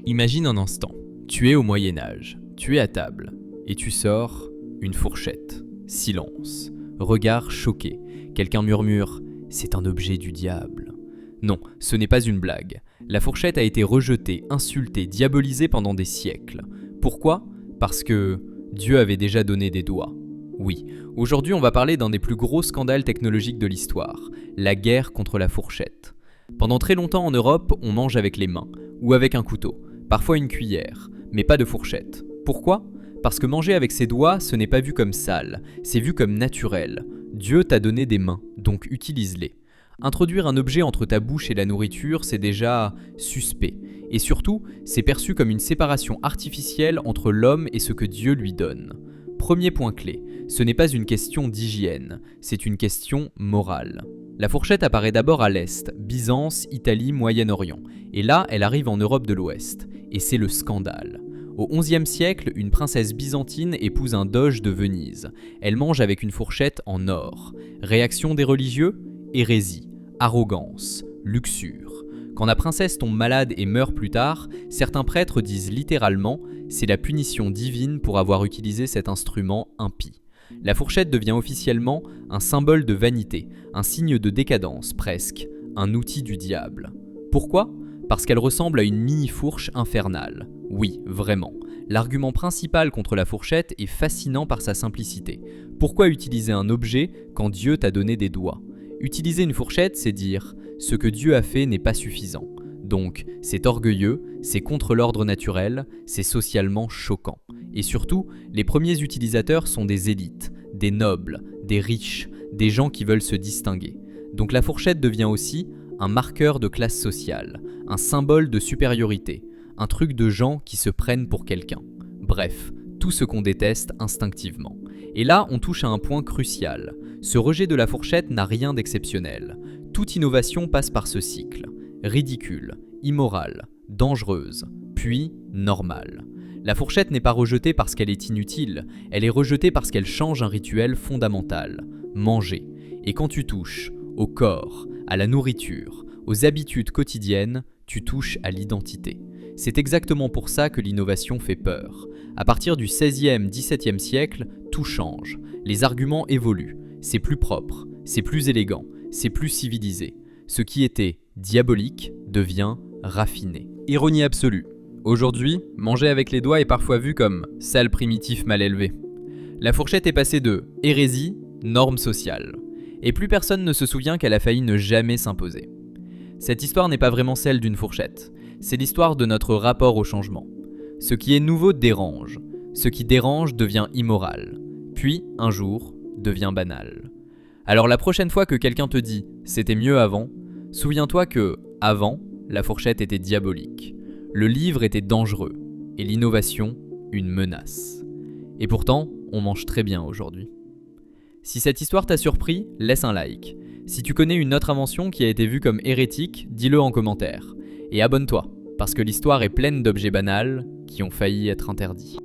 Imagine un instant, tu es au Moyen-Âge, tu es à table, et tu sors une fourchette. Silence, regard choqué, quelqu'un murmure « c'est un objet du diable ». Non, ce n'est pas une blague. La fourchette a été rejetée, insultée, diabolisée pendant des siècles. Pourquoi ? Parce que Dieu avait déjà donné des doigts. Oui, aujourd'hui on va parler d'un des plus gros scandales technologiques de l'histoire, la guerre contre la fourchette. Pendant très longtemps en Europe, on mange avec les mains, ou avec un couteau, parfois une cuillère, mais pas de fourchette. Pourquoi ? Parce que manger avec ses doigts, ce n'est pas vu comme sale, c'est vu comme naturel. Dieu t'a donné des mains, donc utilise-les. Introduire un objet entre ta bouche et la nourriture, c'est déjà suspect. Et surtout, c'est perçu comme une séparation artificielle entre l'homme et ce que Dieu lui donne. Premier point clé, ce n'est pas une question d'hygiène, c'est une question morale. La fourchette apparaît d'abord à l'Est, Byzance, Italie, Moyen-Orient. Et là, elle arrive en Europe de l'Ouest. Et c'est le scandale. Au XIe siècle, une princesse byzantine épouse un doge de Venise. Elle mange avec une fourchette en or. Réaction des religieux ? Hérésie, arrogance, luxure. Quand la princesse tombe malade et meurt plus tard, certains prêtres disent littéralement « c'est la punition divine pour avoir utilisé cet instrument impie ». La fourchette devient officiellement un symbole de vanité, un signe de décadence presque, un outil du diable. Pourquoi ? Parce qu'elle ressemble à une mini-fourche infernale. Oui, vraiment. L'argument principal contre la fourchette est fascinant par sa simplicité. Pourquoi utiliser un objet quand Dieu t'a donné des doigts ? Utiliser une fourchette, c'est dire « ce que Dieu a fait n'est pas suffisant ». Donc, c'est orgueilleux, c'est contre l'ordre naturel, c'est socialement choquant. Et surtout, les premiers utilisateurs sont des élites, des nobles, des riches, des gens qui veulent se distinguer. Donc la fourchette devient aussi un marqueur de classe sociale, un symbole de supériorité, un truc de gens qui se prennent pour quelqu'un. Bref, tout ce qu'on déteste instinctivement. Et là, on touche à un point crucial. Ce rejet de la fourchette n'a rien d'exceptionnel. Toute innovation passe par ce cycle. Ridicule, immorale, dangereuse, puis normale. La fourchette n'est pas rejetée parce qu'elle est inutile, elle est rejetée parce qu'elle change un rituel fondamental, manger. Et quand tu touches au corps, à la nourriture, aux habitudes quotidiennes, tu touches à l'identité. C'est exactement pour ça que l'innovation fait peur. À partir du XVIe, XVIIe siècle, tout change. Les arguments évoluent. C'est plus propre, c'est plus élégant, c'est plus civilisé. Ce qui était diabolique devient raffiné. Ironie absolue. Aujourd'hui, manger avec les doigts est parfois vu comme sale primitif mal élevé. La fourchette est passée de hérésie, norme sociale. Et plus personne ne se souvient qu'elle a failli ne jamais s'imposer. Cette histoire n'est pas vraiment celle d'une fourchette, c'est l'histoire de notre rapport au changement. Ce qui est nouveau dérange, ce qui dérange devient immoral, puis, un jour, devient banal. Alors la prochaine fois que quelqu'un te dit « c'était mieux avant », souviens-toi que, avant, la fourchette était diabolique. Le livre était dangereux, et l'innovation, une menace. Et pourtant, on mange très bien aujourd'hui. Si cette histoire t'a surpris, laisse un like. Si tu connais une autre invention qui a été vue comme hérétique, dis-le en commentaire. Et abonne-toi, parce que l'histoire est pleine d'objets banals qui ont failli être interdits.